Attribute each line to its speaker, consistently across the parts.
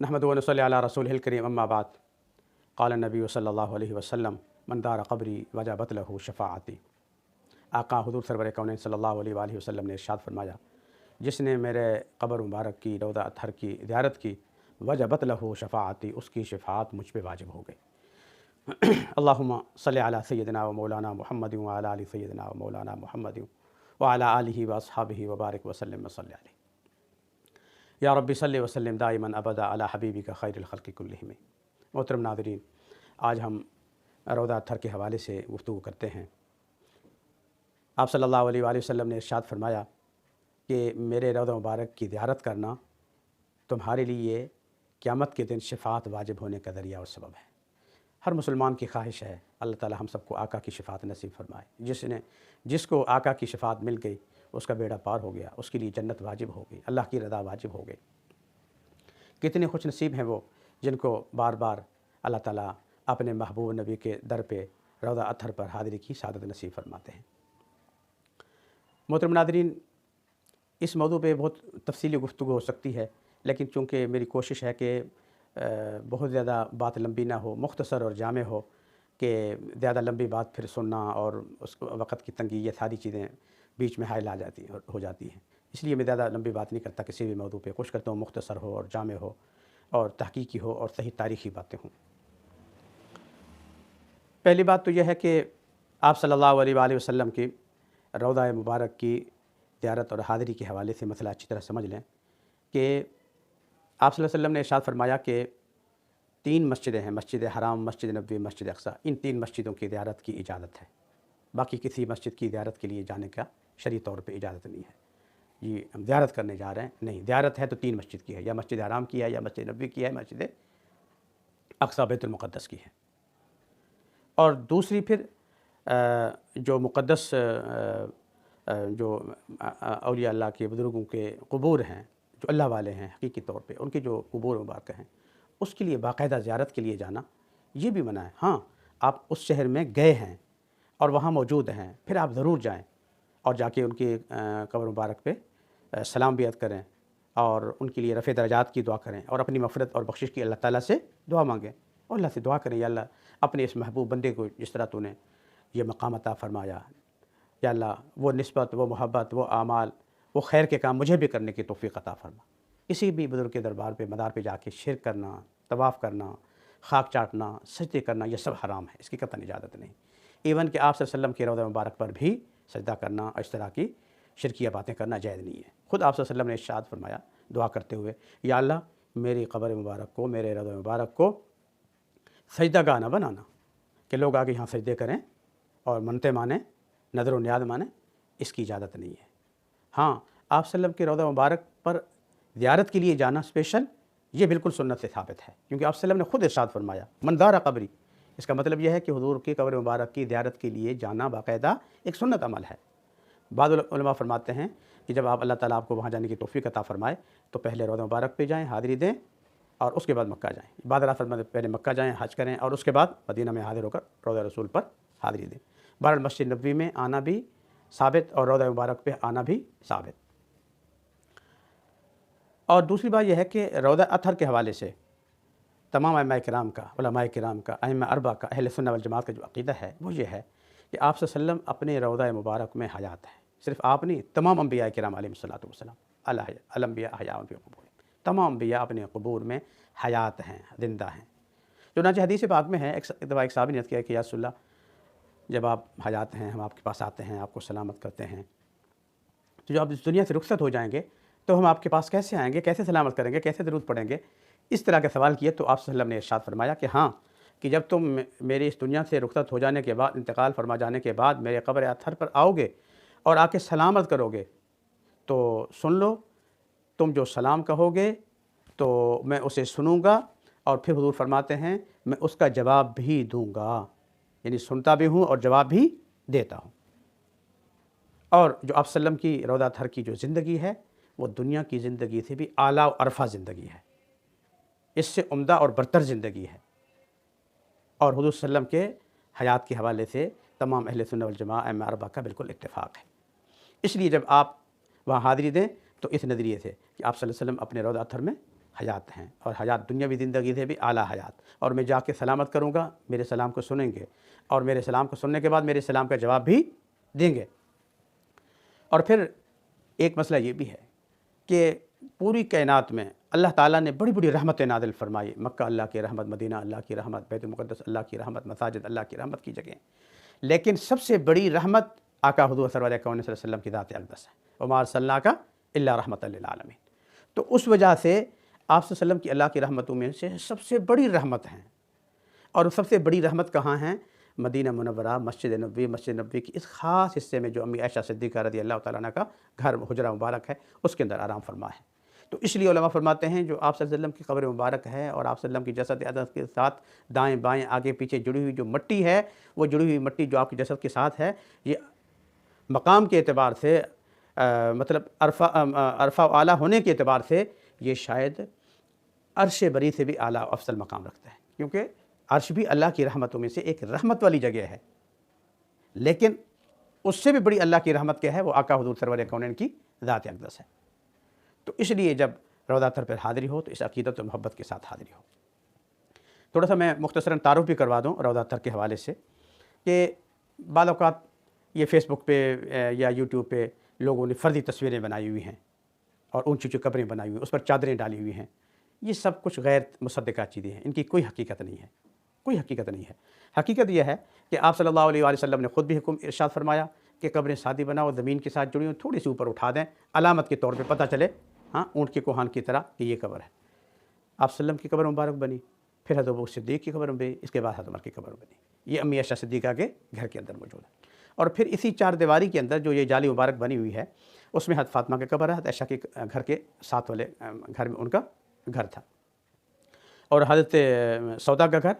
Speaker 1: नहमदु व नसल्ली अला रसूलिहिल करीम अम्मा बाद क़ाल नबी सल्लल्लाहु अलैहि वसल्लम मन दारा क़ब्री वजबत लहू शफ़ाअती। आका हुज़ूर सरवर कौनैन सल्लल्लाहु अलैहि वसल्लम ने इरशाद फरमाया, जिसने मेरे क़ब्र मुबारक की रौज़ा अतहर की ज़ियारत की वजबत लहू शफ़ाअती, उसकी शफ़ाअत मुझ पे वाजिब हो गई। अल्लाहुम्मा सल्लि अला सय्यिदिना व मौलाना मुहम्मद व अला आलि सय्यिदिना व मौलाना मुहम्मद व अला आलिहि व अस्हाबिहि व बारिक व सल्लिम व सल्लि अलैहि या रब्बी सल्लि व सल्लिम दाइमन अबदा अला हबीबिका खैरिल खल्क़ि कुल्लिहिम। मोहतरम नाज़रीन, आज हम रौज़ा अतहर के हवाले से गुफ्तगू करते हैं। आप सल्लल्लाहु अलैहि वसल्लम ने इरशाद फरमाया कि मेरे रौज़ा मुबारक की ज़ियारत करना तुम्हारे लिए क़यामत के दिन शफ़ाअत वाजिब होने का ज़रिया और सबब है। हर मुसलमान की ख्वाहिश है अल्लाह ताला हम सबको आका की शफ़ाअत नसीब फरमाए। जिसको आका की शफ़ाअत मिल गई उसका बेड़ा पार हो गया, उसके लिए जन्नत वाजिब हो गई, अल्लाह की रज़ा वाजिब हो गई। कितने खुश नसीब हैं वो जिनको बार बार अल्लाह ताला अपने महबूब नबी के दर पे रौज़ा अतहर पर हाज़िरी की सादत नसीब फरमाते हैं। मोहतरम नाज़रीन, इस मौजू पे बहुत तफसीली गुफ्तगू हो सकती है, लेकिन चूँकि मेरी कोशिश है कि बहुत ज़्यादा बात लंबी ना हो, मुख्तसर और जामे हो, कि ज़्यादा लंबी बात फिर सुनना और उस वक़्त की तंगी, ये सारी चीज़ें बीच में हाइल आ जाती हो जाती हैं। इसलिए मैं ज़्यादा लंबी बात नहीं करता किसी भी मौजू पे। कोशिश करता हूँ मुख्तसर हो और जामे हो और तहकीकी हो और सही तारीख़ी बातें हों। पहली बात तो यह है कि आप सल्लल्लाहु अलैहि वसल्लम की रौज़ा मुबारक की ज़ियारत और हाज़िरी के हवाले से मसला अच्छी तरह समझ लें कि आप सल्लल्लाहु अलैहि वसल्लम ने इरशाद फरमाया कि 3 मस्जिदें हैं, मस्जिद हराम, मस्जिद नबवी, मस्जिद अक़सा। इन 3 मस्जिदों की ज़ियारत की इजाज़त है। बाकी किसी मस्जिद की ज़ियारत के लिए जाने का शरई तौर पे इजाज़त नहीं है। ये हम ज़ियारत करने जा रहे हैं, नहीं, ज़ियारत है तो 3 मस्जिद की है, या मस्जिद हराम की है, या मस्जिद नबवी की है, मस्जिद अक़सा बैतुल मुक़द्दस की है। और दूसरी फिर जो मुक़द्दस जो औलिया अल्लाह के बुज़ुर्गों के क़ुबूर हैं, जो अल्लाह वाले हैं हकीकी तौर पे, उनके जो क़ुबूर मुबारक हैं, उसके लिए बाकायदा ज़ियारत के लिए जाना ये भी मना है। हाँ, आप उस शहर में गए हैं और वहाँ मौजूद हैं, फिर आप ज़रूर जाएँ और जाके उनकी कब्र मुबारक पे सलाम बियत करें और उनके लिए रफ़े दरजात की दुआ करें और अपनी मग़फ़िरत और बख्शिश की अल्लाह ताला से दुआ मांगें और अल्लाह से दुआ करें, या अल्लाह अपने इस महबूब बंदे को जिस तरह तूने ये मकाम अता फ़रमाया, या अल्लाह वो निस्बत, वो मोहब्बत, वो आमाल, वो खैर के काम मुझे भी करने की तौफ़ीक़ अता फ़रमा। किसी भी बुज़ुर्ग के दरबार पे, मदार पे जाके शिरक करना, तवाफ़ करना, खाक चाटना, सजदे करना, ये सब हराम है, इसकी कतई इजाज़त नहीं। इवन कि आप सल्लल्लाहु अलैहि वसल्लम के रौज़ा मुबारक पर भी सजदा करना और इस तरह की शिरकिया बातें करना जायज़ नहीं है। ख़ुद आप सल्लल्लाहु अलैहि वसल्लम ने इरशाद फरमाया दुआ करते हुए, या अल्लाह मेरी क़ब्र मुबारक को, मेरे रौज़ा मुबारक को सजदागाह ना बनाना कि लोग आके यहाँ सजदे करें और मन्नतें मानें, नज़र व नियाज़ मानें, इसकी इजाज़त नहीं है। हाँ, आप सल्लल्लाहु अलैहि वसल्लम के रौज़ा मुबारक पर ज़ियारत के लिए जाना स्पेशल, ये बिल्कुल सुन्नत से साबित है, क्योंकि आप सल्लल्लाहु अलैहि वसल्लम ने ख़ुद इरशाद फरमाया मन ज़ारा क़ब्री। इसका मतलब यह है कि हुज़ूर की कब्र मुबारक की ज़ियारत के लिए जाना बाकायदा एक सुन्नत अमल है। बाद उलमा फरमाते हैं कि जब आप अल्लाह ताला आपको वहाँ जाने की तौफ़ीक़ अता फ़रमाए तो पहले रौज़ा मुबारक पे जाएँ, हाज़िरी दें और उसके बाद मक्का जाएँ। बाद फरमाते पहले मक्का जाएँ, हज करें और उसके बाद मदीना में हाज़िर होकर रौज़ा रसूल पर हाज़िरी दें। बहरहाल मस्जिद नबवी में आना भी साबित और रौज़ा मुबारक पे आना भी साबित। और दूसरी बात यह है कि रौज़ा अतहर के हवाले से तमाम अइम्मा किराम का, उलमाए किराम का, अइम्मा अरबा का, अहले सुन्नत वल जमात का जो अक़ीदा है वो ये है कि आप सल्लल्लाहु अलैहि वसल्लम अपने रौज़ा मुबारक में हयात है। सिर्फ़ आप नहीं, तमाम अम्बिया किराम अलैहिस्सलातु वस्सलाम, अल अंबिया हयाउन फ़ी क़ुबूरिहिम, तमाम अम्बिया अपने क़ुबूर में हयात हैं, ज़िंदा हैं। चुनांचे हदीस पाक में है, एक दफ़ा एक साहबी ने अर्ज़ किया कि या रसूल अल्लाह, जब आप हयात हैं, हम आपके पास आते हैं, आपको सलामत करते हैं, तो जब आप इस दुनिया से रुखसत हो जाएंगे तो हम आपके पास कैसे आएंगे, कैसे सलामत करेंगे, कैसे दरूद पढ़ेंगे? इस तरह के सवाल किए तो आप सल्लल्लाहु अलैहि वसल्लम ने इरशाद फरमाया कि हाँ, कि जब तुम मेरी इस दुनिया से रुखसत हो जाने के बाद, इंतकाल फरमा जाने के बाद मेरे कब्र अतहर पर आओगे और आके सलामत करोगे तो सुन लो, तुम जो सलाम कहोगे तो मैं उसे सुनूँगा और फिर हुज़ूर फरमाते हैं मैं उसका जवाब भी दूँगा, यानी सुनता भी हूँ और जवाब भी देता हूँ। और जो आप सल्लम की रौज़ा अतहर की जो ज़िंदगी है वो दुनिया की ज़िंदगी से भी आला और अरफ़ा ज़िंदगी है, इससे उम्दा और बरतर ज़िंदगी है। और हुज़ूर सल्लम के हयात के हवाले से तमाम अहले सुन्नत वल जमात अइम्मा अरबा का बिल्कुल इत्तेफ़ाक़ है। इसलिए जब आप वहाँ हाज़िरी दें तो इस नज़रिए से कि आप सल्लल्लाहु अलैहि वसल्लम अपने रौज़ा अतहर में हयात हैं, और हयात दुनियावी ज़िंदगी से भी आला हयात। और मैं जाके सलामत करूँगा, मेरे सलाम को सुनेंगे और मेरे सलाम को सुनने के बाद मेरे सलाम का जवाब भी देंगे। और फिर एक मसला ये भी है कि पूरी कायनात में अल्लाह ताला ने बड़ी बड़ी रहमतें नाज़िल फरमाई। मक्का अल्लाह की रहमत, मदीना अल्लाह की रहमत, बैतुल मुक़द्दस अल्लाह की रहमत, मसाजिद अल्लाह की रहमत की जगह। लेकिन सबसे बड़ी रहमत आका हुज़ूर सल्लल्लाहु अलैहि वसल्लम की ज़ात अक़दस है, वमा अर्सलनाका इल्ला रहमतल लिल आलमीन। तो उस वजह से आप सल्लल्लाहु अलैहि वसल्लम की अल्लाह की रहमतों में से सबसे बड़ी रहमत हैं। और सबसे बड़ी रहमत कहाँ हैं? मदीना मुनव्वरा, मस्जिद नबवी की इस ख़ास हिस्से में जो अम्मी आयशा सिद्दीक़ा रज़ी अल्लाह तआला अन्हा का घर हुजरा मुबारक है, उसके अंदर आराम फरमा है। तो इसलिए उलमा फरमाते हैं जो आप सल्लल्लाहु अलैहि वसल्लम की कब्र मुबारक है और आप सल्लल्लाहु अलैहि वसल्लम की जसद अक़दस के साथ दाएँ बाएँ आगे पीछे जुड़ी हुई जो मट्टी है, वो जुड़ी हुई मट्टी जो आपकी जसद के साथ है, ये मकाम के एतबार से मतलब अरफ़ा आला होने के एतबार से ये शायद अर्श बरी से भी आला अफसल मकाम रखता है, क्योंकि अर्श भी अल्लाह की रहमतों में से एक रहमत वाली जगह है। लेकिन उससे भी बड़ी अल्लाह की रहमत क्या है? वो आका हुज़ूर सरवर कौनैन की ज़ात अक़दस है। तो इसलिए जब रौज़ा तर पर हाज़िरी हो तो इस अक़ीदत और मोहब्बत के साथ हाज़िरी हो। थोड़ा सा मैं मुख्तसरन तारुफ़ भी करवा दूँ रौज़ा तर के हवाले से कि बाद औक़ात ये फ़ेसबुक पे या यूट्यूब पे लोगों ने फ़र्ज़ी तस्वीरें बनाई हुई हैं और ऊँची-ऊँची कब्रें बनाई हुई हैं, उस पर चादरें डाली हुई हैं। ये सब कुछ गैर मुसद्दिक़ा चीज़ें हैं, इनकी कोई हकीकत नहीं है, कोई हकीकत नहीं है। हकीकत यह है कि आप सल्लल्लाहु अलैहि वसल्लम ने ख़ुद भी हुक्म इरशाद फरमाया कि कब्रें सादी बनाओ, ज़मीन के साथ जुड़ी हुई, थोड़ी सी ऊपर उठा दें, अलामत के तौर पे पता चले, हाँ, ऊँट के कोहान की तरह कि ये कब्र है। आप सल्लम की कब्र मुबारक बनी, फिर हज़रत अबू सिद्दीक़ की कब्र बनी, इसके बाद हज़रत उमर की कब्र बनी। ये अम्मी आयशा सिद्दीक़ा के घर के अंदर मौजूद है। और फिर इसी चार दीवारी के अंदर जो ये जाली मुबारक बनी हुई है, उसमें हज़रत फ़ातिमा की कब्र है, हज़रत आयशा के घर के साथ वाले घर में उनका घर था। और हज़रत सौदा का घर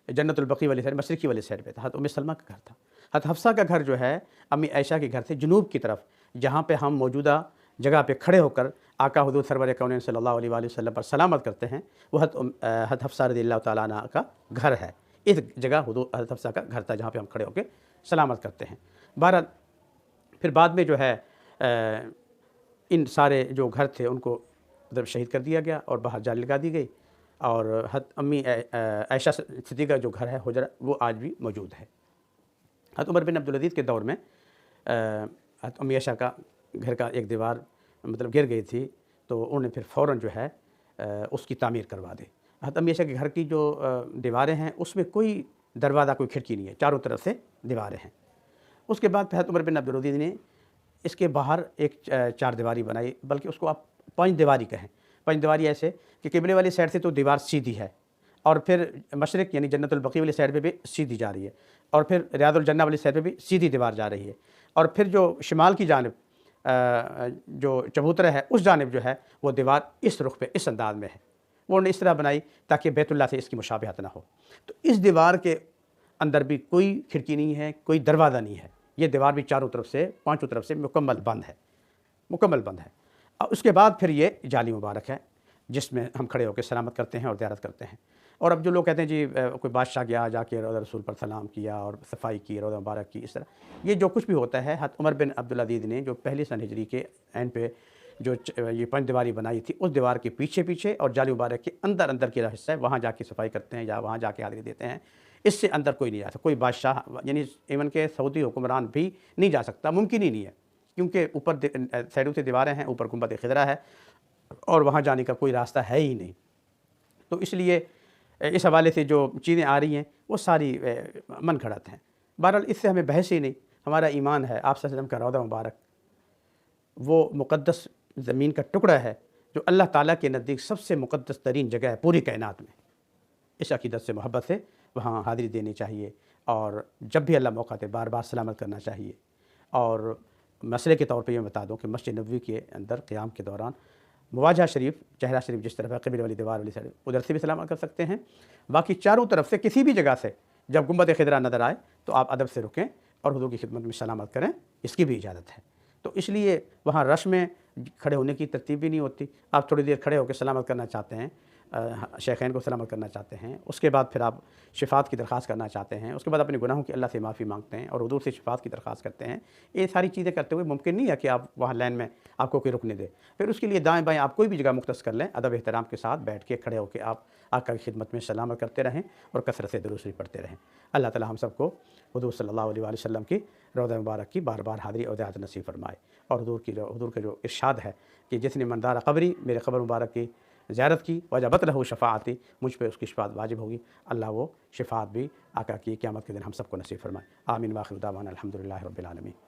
Speaker 1: जन्नतुल बक़ी वाली साइड, मशरिक़ी वाली साइड पे था। हज़रत उम्मे सलमा का घर था। हज़रत हफ्सा का घर जो है अम्मी आयशा के घर से जुनूब की तरफ, जहाँ पे हम मौजूदा जगह पे खड़े होकर आका हुज़ूर सरवर कौनैन सल्लल्लाहु अलैहि वसल्लम पर सलामत करते हैं, वो हज़रत हफ्सा रज़ियल्लाहु तआला अन्हा का घर है। इस जगह हज़रत हफ्सा का घर था जहाँ पे हम खड़े होकर सलामत करते हैं। बहरहाल फिर बाद में जो है इन सारे जो घर थे उनको मतलब शहीद कर दिया गया और बाहर जाली लगा दी गई। और हज़रत अम्मी आयशा सिद्दीक़ा जो घर है हुजरा, वो आज भी मौजूद है। हज़रत उमर बिन अब्दुल अज़ीज़ के दौर में हज़रत अम्मी आयशा का घर का एक दीवार मतलब गिर गई थी, तो उन्होंने फिर फ़ौरन जो है उसकी तामीर करवा दी। हज़रत अम्मी आयशा के घर की जो दीवारें हैं उसमें कोई दरवाज़ा, कोई खिड़की नहीं है, चारों तरफ से दीवारें हैं। उसके बाद हज़रत उमर बिन अब्दुल अज़ीज़ ने इसके बाहर एक चार दीवारी बनाई, बल्कि उसको आप पाँच दीवारी कहें। पाँच दीवारी ऐसे कि किबले वाली साइड से तो दीवार सीधी है, और फिर मशरिक़ यानी जन्नतुल बक़ी वाली साइड पे भी सीधी जा रही है, और फिर रियादुल जन्नह वाली साइड पे भी सीधी दीवार जा रही है, और फिर जो शिमाल की जानिब जो चबूतरा है उस जानिब जो है वो दीवार इस रुख पे इस अंदाज में है। वो उन्होंने इस तरह बनाई ताकि बैतुल्लाह से इसकी मुशाबहत ना हो। तो इस दीवार के अंदर भी कोई खिड़की नहीं है, कोई दरवाज़ा नहीं है। ये दीवार भी चारों तरफ से, पाँचों तरफ से मुकम्मल बंद है, मुकम्मल बंद है। और उसके बाद फिर ये जाली मुबारक है जिसमें हम खड़े होकर सलामत करते हैं और ज़ियारत करते हैं। और अब जो लोग कहते हैं जी कोई बादशाह गया, जाके रौज़ा रसूल पर सलाम किया और सफाई की, रौज़ा मुबारक की, इस तरह ये जो कुछ भी होता है, हज़रत उमर बिन अब्दुल अज़ीज़ ने जो पहली सन हिजरी के एंड पे जो ये पंच दीवारी बनाई थी, उस दीवार के पीछे पीछे और जाली मुबारक के अंदर अंदर की हिस्सा है, वहाँ जाके सफाई करते हैं या वहाँ जाके हाज़िरी देते हैं। इससे अंदर कोई नहीं जा सकता, कोई बादशाह यानी इवन के सऊदी हुक्मरान भी नहीं जा सकता, मुमकिन ही नहीं है, क्योंकि ऊपर साइडों से दीवारें हैं, ऊपर गुंबद खिदरा है और वहाँ जाने का कोई रास्ता है ही नहीं। तो इसलिए इस हवाले से जो चीज़ें आ रही हैं वो सारी मन घड़त हैं। बहरहाल इससे हमें बहस ही नहीं, हमारा ईमान है आप सल्लल्लाहु अलैहि वसल्लम का रौज़ा मुबारक वो मुक़द्दस ज़मीन का टुकड़ा है जो अल्लाह ताला के नज़दीक सबसे मुक़द्दस तरीन जगह है पूरी कायनात में। इस अक़ीदत से मोहब्बत से वहाँ हाज़िरी देनी चाहिए और जब भी अल्लाह मौका दे बार बार सलामत करना चाहिए। और मसले के तौर पे ये बता दूँ कि मस्जिद नबवी के अंदर क़ियाम के दौरान मुवाजहा शरीफ, चेहरा शरीफ जिस तरफ है, क़िबले वाली दीवार वाली साइड, उधर से भी सलामत कर सकते हैं। बाकी चारों तरफ से किसी भी जगह से जब गुंबद खिदरा नज़र आए तो आप अदब से रुकें और हुज़ूर की खिदमत में सलामत करें, इसकी भी इजाज़त है। तो इसलिए वहाँ रश में खड़े होने की तरतीब भी नहीं होती। आप थोड़ी देर खड़े होकर सलामत करना चाहते हैं, शेखैन को सलामत करना चाहते हैं, उसके बाद फिर आप शिफ़ात की दरख्वास्त करना चाहते हैं, उसके बाद अपने गुनाहों की अल्लाह से माफ़ी मांगते हैं और हुज़ूर से शिफ़ात की दरख्वास्त करते हैं। ये सारी चीज़ें करते हुए मुमकिन नहीं है कि आप वहाँ लाइन में आपको कोई रुकने दे। फिर उसके लिए दाएँ-बाएँ आप कोई भी जगह मुख्तस कर लें, अदब एहतराम के साथ बैठ के खड़े होकर आप आका की खिदमत में सलामत करते रहें और कसरत से दुरूद शरीफ पढ़ते रहें। अल्लाह ताला हम सबको हुज़ूर सल्लल्लाहु अलैहि वसल्लम की रौज़ा मुबारक की बार-बार हाज़िरी और ज़ियारत नसीब फरमाए। और हुज़ूर के जो इरशाद है कि जिसने मन दारा क़ब्री, मेरे क़ब्र मुबारक की ज़ियारत की, वजबत लहू शफ़ाअती, मुझ पे उसकी शफ़ाअत वाजिब होगी। अल्लाह वो शफ़ाअत भी आका की क़यामत के दिन हम सबको नसीब फरमाए। आमीन व आखिर दावाना अल्हम्दुलिल्लाहि रब्बिल आलमीन।